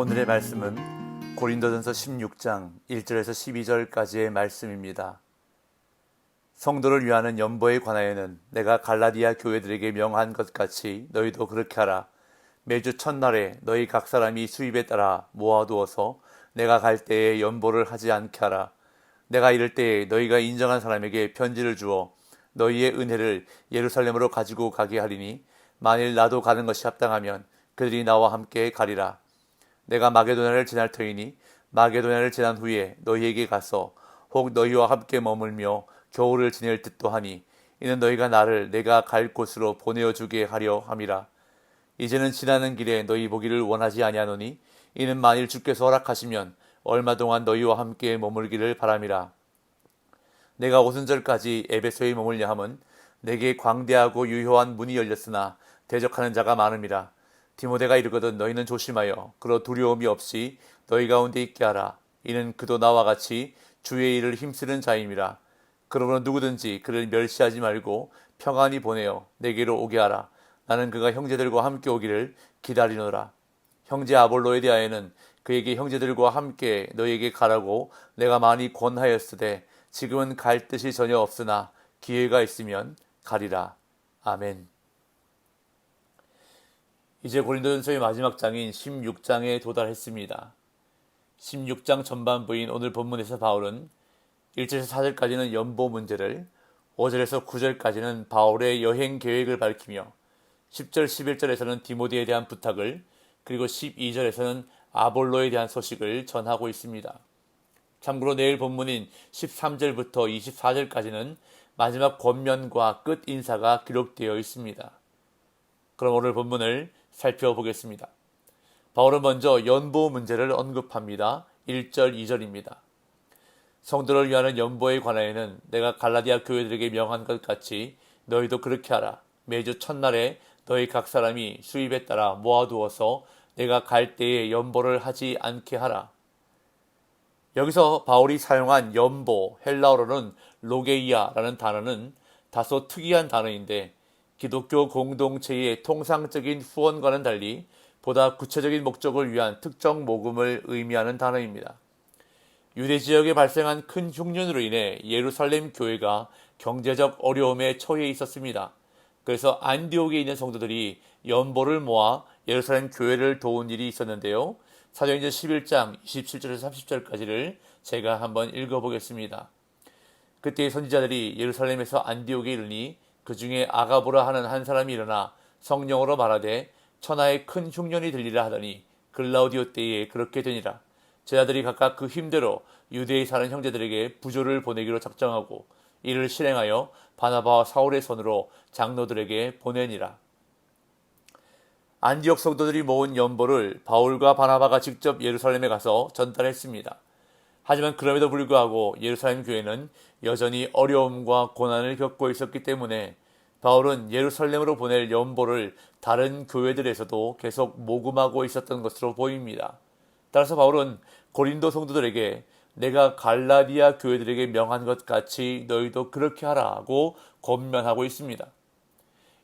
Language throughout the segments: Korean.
오늘의 말씀은 고린도전서 16장 1절에서 12절까지의 말씀입니다. 성도를 위하는 연보에 관하여는 내가 갈라디아 교회들에게 명한 것 같이 너희도 그렇게 하라. 매주 첫날에 너희 각 사람이 수입에 따라 모아두어서 내가 갈 때에 연보를 하지 않게 하라. 내가 이를 때에 너희가 인정한 사람에게 편지를 주어 너희의 은혜를 예루살렘으로 가지고 가게 하리니 만일 나도 가는 것이 합당하면 그들이 나와 함께 가리라. 내가 마게도냐를 지날 터이니 마게도냐를 지난 후에 너희에게 가서 혹 너희와 함께 머물며 겨울을 지낼 듯도 하니 이는 너희가 나를 내가 갈 곳으로 보내어 주게 하려 함이라. 이제는 지나는 길에 너희 보기를 원하지 아니하노니 이는 만일 주께서 허락하시면 얼마 동안 너희와 함께 머물기를 바람이라. 내가 오순절까지 에베소에 머물려 함은 내게 광대하고 유효한 문이 열렸으나 대적하는 자가 많음이라. 디모데가 이르거든 너희는 조심하여 그로 두려움이 없이 너희 가운데 있게 하라. 이는 그도 나와 같이 주의 일을 힘쓰는 자임이라. 그러므로 누구든지 그를 멸시하지 말고 평안히 보내어 내게로 오게 하라. 나는 그가 형제들과 함께 오기를 기다리노라. 형제 아볼로에 대하여는 그에게 형제들과 함께 너희에게 가라고 내가 많이 권하였으되 지금은 갈 뜻이 전혀 없으나 기회가 있으면 가리라. 아멘. 이제 고린도전서의 마지막 장인 16장에 도달했습니다. 16장 전반부인 오늘 본문에서 바울은 1절에서 4절까지는 연보 문제를, 5절에서 9절까지는 바울의 여행 계획을 밝히며 10절, 11절에서는 디모데에 대한 부탁을, 그리고 12절에서는 아볼로에 대한 소식을 전하고 있습니다. 참고로 내일 본문인 13절부터 24절까지는 마지막 권면과 끝 인사가 기록되어 있습니다. 그럼 오늘 본문을 살펴보겠습니다. 바울은 먼저 연보 문제를 언급합니다. 1절, 2절입니다. 성도를 위하는 연보에 관하여는 내가 갈라디아 교회들에게 명한 것 같이 너희도 그렇게 하라. 매주 첫날에 너희 각 사람이 수입에 따라 모아두어서 내가 갈 때에 연보를 하지 않게 하라. 여기서 바울이 사용한 연보, 헬라어로는 로게이아라는 단어는 다소 특이한 단어인데 기독교 공동체의 통상적인 후원과는 달리 보다 구체적인 목적을 위한 특정 모금을 의미하는 단어입니다. 유대 지역에 발생한 큰 흉년으로 인해 예루살렘 교회가 경제적 어려움에 처해 있었습니다. 그래서 안디옥에 있는 성도들이 연보를 모아 예루살렘 교회를 도운 일이 있었는데요. 사도행전 11장 27절에서 30절까지를 제가 한번 읽어보겠습니다. 그때 선지자들이 예루살렘에서 안디옥에 이르니 그 중에 아가보라 하는 한 사람이 일어나 성령으로 말하되 천하에 큰 흉년이 들리라 하더니 글라우디오 때에 그렇게 되니라. 제자들이 각각 그 힘대로 유대에 사는 형제들에게 부조를 보내기로 작정하고 이를 실행하여 바나바와 사울의 손으로 장로들에게 보내니라. 안디옥 성도들이 모은 연보를 바울과 바나바가 직접 예루살렘에 가서 전달했습니다. 하지만 그럼에도 불구하고 예루살렘 교회는 여전히 어려움과 고난을 겪고 있었기 때문에 바울은 예루살렘으로 보낼 연보를 다른 교회들에서도 계속 모금하고 있었던 것으로 보입니다. 따라서 바울은 고린도 성도들에게 내가 갈라디아 교회들에게 명한 것 같이 너희도 그렇게 하라고 권면하고 있습니다.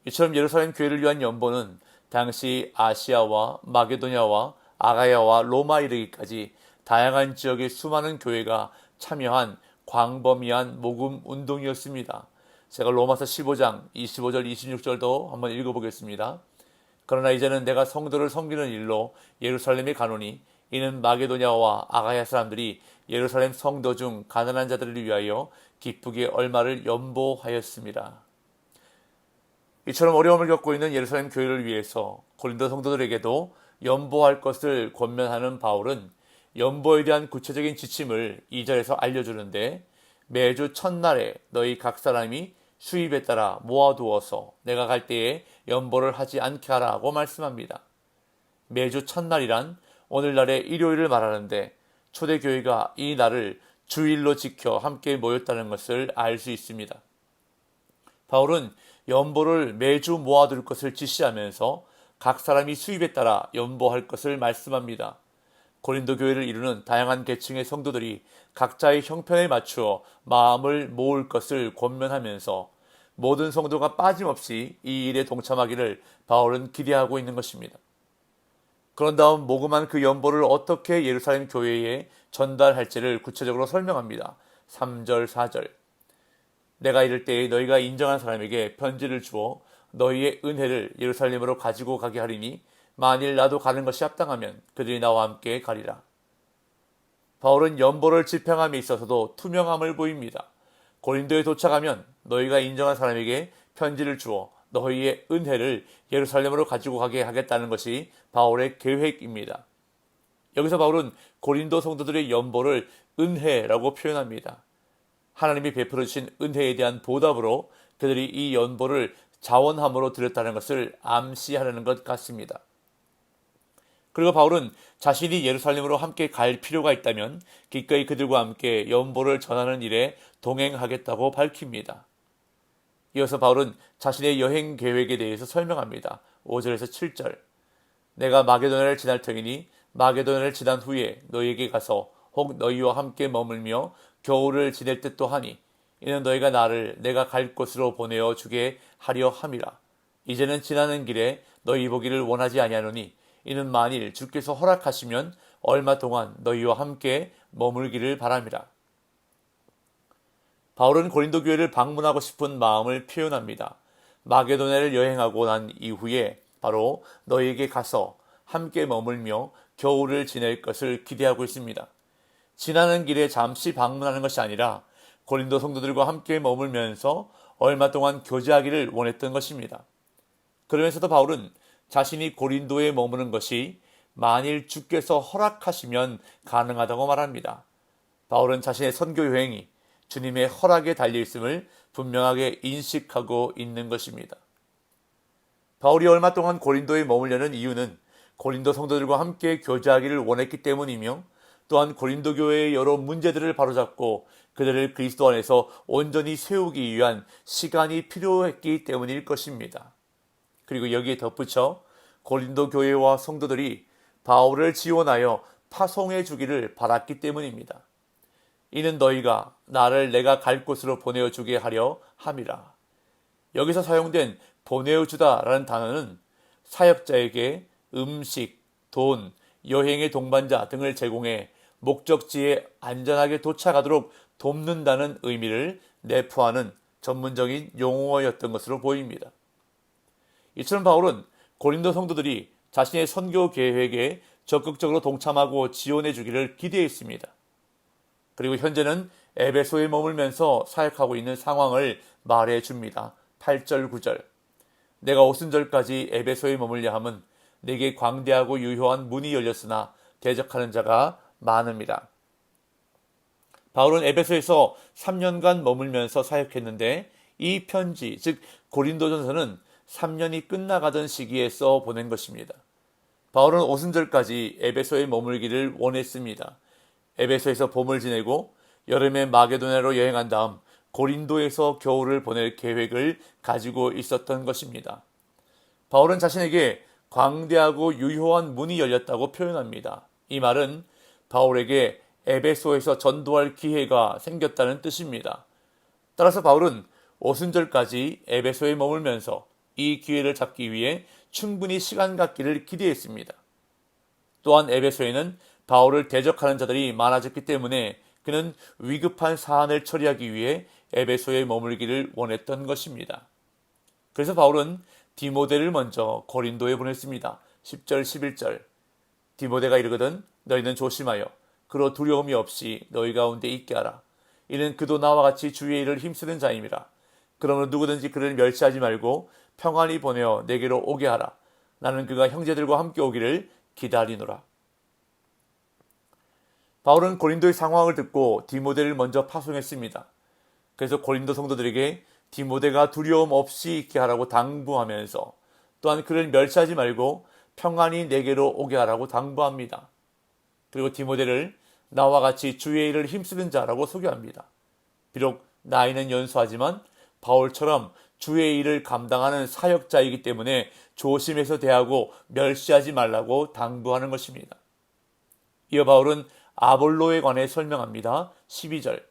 이처럼 예루살렘 교회를 위한 연보는 당시 아시아와 마게도냐와 아가야와 로마 이르기까지 다양한 지역의 수많은 교회가 참여한 광범위한 모금 운동이었습니다. 제가 로마서 15장 25절 26절도 한번 읽어보겠습니다. 그러나 이제는 내가 성도를 섬기는 일로 예루살렘에 가노니 이는 마게도냐와 아가야 사람들이 예루살렘 성도 중 가난한 자들을 위하여 기쁘게 얼마를 연보하였습니다. 이처럼 어려움을 겪고 있는 예루살렘 교회를 위해서 고린도 성도들에게도 연보할 것을 권면하는 바울은 연보에 대한 구체적인 지침을 2절에서 알려주는데 매주 첫날에 너희 각 사람이 수입에 따라 모아두어서 내가 갈 때에 연보를 하지 않게 하라고 말씀합니다. 매주 첫날이란 오늘날의 일요일을 말하는데 초대교회가 이 날을 주일로 지켜 함께 모였다는 것을 알 수 있습니다. 바울은 연보를 매주 모아둘 것을 지시하면서 각 사람이 수입에 따라 연보할 것을 말씀합니다. 고린도 교회를 이루는 다양한 계층의 성도들이 각자의 형편에 맞추어 마음을 모을 것을 권면하면서 모든 성도가 빠짐없이 이 일에 동참하기를 바울은 기대하고 있는 것입니다. 그런 다음 모금한 그 연보를 어떻게 예루살렘 교회에 전달할지를 구체적으로 설명합니다. 3절, 4절. 내가 이를 때에 너희가 인정한 사람에게 편지를 주어 너희의 은혜를 예루살렘으로 가지고 가게 하리니 만일 나도 가는 것이 합당하면 그들이 나와 함께 가리라. 바울은 연보를 집행함에 있어서도 투명함을 보입니다. 고린도에 도착하면 너희가 인정한 사람에게 편지를 주어 너희의 은혜를 예루살렘으로 가지고 가게 하겠다는 것이 바울의 계획입니다. 여기서 바울은 고린도 성도들의 연보를 은혜라고 표현합니다. 하나님이 베풀어 주신 은혜에 대한 보답으로 그들이 이 연보를 자원함으로 드렸다는 것을 암시하려는 것 같습니다. 그리고 바울은 자신이 예루살렘으로 함께 갈 필요가 있다면 기꺼이 그들과 함께 연보를 전하는 일에 동행하겠다고 밝힙니다. 이어서 바울은 자신의 여행 계획에 대해서 설명합니다. 5절에서 7절. 내가 마게도냐를 지날 터이니 마게도냐를 지난 후에 너희에게 가서 혹 너희와 함께 머물며 겨울을 지낼 듯도 하니 이는 너희가 나를 내가 갈 곳으로 보내어 주게 하려 함이라. 이제는 지나는 길에 너희 보기를 원하지 아니하노니 이는 만일 주께서 허락하시면 얼마 동안 너희와 함께 머물기를 바람이라. 바울은 고린도 교회를 방문하고 싶은 마음을 표현합니다. 마게도냐를 여행하고 난 이후에 바로 너희에게 가서 함께 머물며 겨울을 지낼 것을 기대하고 있습니다. 지나는 길에 잠시 방문하는 것이 아니라 고린도 성도들과 함께 머물면서 얼마 동안 교제하기를 원했던 것입니다. 그러면서도 바울은 자신이 고린도에 머무는 것이 만일 주께서 허락하시면 가능하다고 말합니다. 바울은 자신의 선교 여행이 주님의 허락에 달려있음을 분명하게 인식하고 있는 것입니다. 바울이 얼마 동안 고린도에 머물려는 이유는 고린도 성도들과 함께 교제하기를 원했기 때문이며 또한 고린도 교회의 여러 문제들을 바로잡고 그들을 그리스도 안에서 온전히 세우기 위한 시간이 필요했기 때문일 것입니다. 그리고 여기에 덧붙여 고린도 교회와 성도들이 바울을 지원하여 파송해 주기를 바랐기 때문입니다. 이는 너희가 나를 내가 갈 곳으로 보내어 주게 하려 함이라. 여기서 사용된 보내어 주다라는 단어는 사역자에게 음식, 돈, 여행의 동반자 등을 제공해 목적지에 안전하게 도착하도록 돕는다는 의미를 내포하는 전문적인 용어였던 것으로 보입니다. 이처럼 바울은 고린도 성도들이 자신의 선교 계획에 적극적으로 동참하고 지원해 주기를 기대했습니다. 그리고 현재는 에베소에 머물면서 사역하고 있는 상황을 말해 줍니다. 8절, 9절. 내가 오순절까지 에베소에 머물려 함은 내게 광대하고 유효한 문이 열렸으나 대적하는 자가 많음이라. 바울은 에베소에서 3년간 머물면서 사역했는데 이 편지, 즉 고린도전서는 3년이 끝나가던 시기에 써 보낸 것입니다. 바울은 오순절까지 에베소에 머물기를 원했습니다. 에베소에서 봄을 지내고 여름에 마게도냐로 여행한 다음 고린도에서 겨울을 보낼 계획을 가지고 있었던 것입니다. 바울은 자신에게 광대하고 유효한 문이 열렸다고 표현합니다. 이 말은 바울에게 에베소에서 전도할 기회가 생겼다는 뜻입니다. 따라서 바울은 오순절까지 에베소에 머물면서 이 기회를 잡기 위해 충분히 시간 갖기를 기대했습니다. 또한 에베소에는 바울을 대적하는 자들이 많아졌기 때문에 그는 위급한 사안을 처리하기 위해 에베소에 머물기를 원했던 것입니다. 그래서 바울은 디모데를 먼저 고린도에 보냈습니다. 10절, 11절. 디모데가 이르거든 너희는 조심하여 그로 두려움이 없이 너희 가운데 있게 하라. 이는 그도 나와 같이 주의 일을 힘쓰는 자임이라. 그러므로 누구든지 그를 멸시하지 말고 평안히 보내어 내게로 오게 하라. 나는 그가 형제들과 함께 오기를 기다리노라. 바울은 고린도의 상황을 듣고 디모데를 먼저 파송했습니다. 그래서 고린도 성도들에게 디모데가 두려움 없이 있게 하라고 당부하면서 또한 그를 멸시하지 말고 평안히 내게로 오게 하라고 당부합니다. 그리고 디모데를 나와 같이 주의 일을 힘쓰는 자라고 소개합니다. 비록 나이는 연소하지만 바울처럼 주의 일을 감당하는 사역자이기 때문에 조심해서 대하고 멸시하지 말라고 당부하는 것입니다. 이어 바울은 아볼로에 관해 설명합니다. 12절.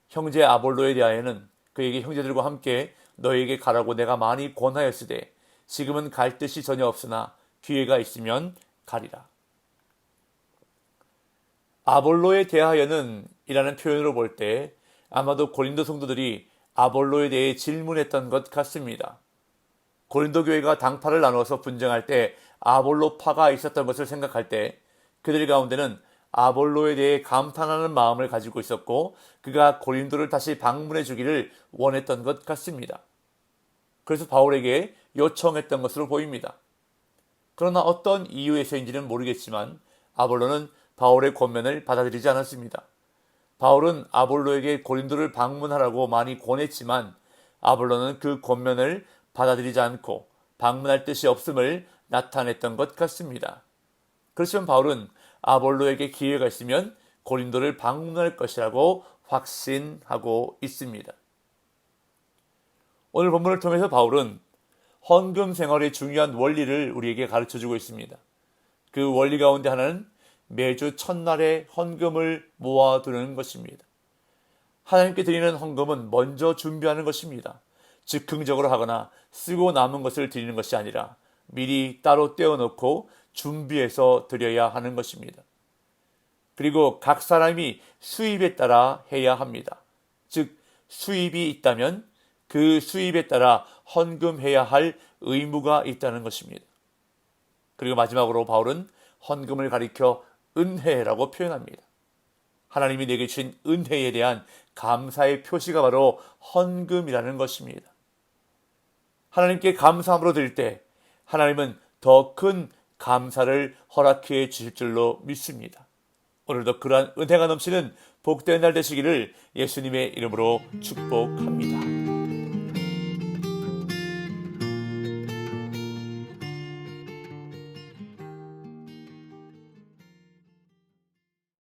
형제 아볼로에 대하여는 그에게 형제들과 함께 너에게 가라고 내가 많이 권하였으되 지금은 갈 뜻이 전혀 없으나 기회가 있으면 가리라. 아볼로에 대하여는 이라는 표현으로 볼 때 아마도 고린도 성도들이 아볼로에 대해 질문했던 것 같습니다. 고린도 교회가 당파를 나누어서 분쟁할 때 아볼로파가 있었던 것을 생각할 때 그들 가운데는 아볼로에 대해 감탄하는 마음을 가지고 있었고 그가 고린도를 다시 방문해 주기를 원했던 것 같습니다. 그래서 바울에게 요청했던 것으로 보입니다. 그러나 어떤 이유에서인지는 모르겠지만 아볼로는 바울의 권면을 받아들이지 않았습니다. 바울은 아볼로에게 고린도를 방문하라고 많이 권했지만 아볼로는 그 권면을 받아들이지 않고 방문할 뜻이 없음을 나타냈던 것 같습니다. 그렇지만 바울은 아볼로에게 기회가 있으면 고린도를 방문할 것이라고 확신하고 있습니다. 오늘 본문을 통해서 바울은 헌금 생활의 중요한 원리를 우리에게 가르쳐주고 있습니다. 그 원리 가운데 하나는 매주 첫날에 헌금을 모아두는 것입니다. 하나님께 드리는 헌금은 먼저 준비하는 것입니다. 즉흥적으로 하거나 쓰고 남은 것을 드리는 것이 아니라 미리 따로 떼어놓고 준비해서 드려야 하는 것입니다. 그리고 각 사람이 수입에 따라 해야 합니다. 즉 수입이 있다면 그 수입에 따라 헌금해야 할 의무가 있다는 것입니다. 그리고 마지막으로 바울은 헌금을 가리켜 은혜라고 표현합니다. 하나님이 내게 주신 은혜에 대한 감사의 표시가 바로 헌금이라는 것입니다. 하나님께 감사함으로 드릴 때 하나님은 더 큰 감사를 허락해 주실 줄로 믿습니다. 오늘도 그러한 은혜가 넘치는 복된 날 되시기를 예수님의 이름으로 축복합니다.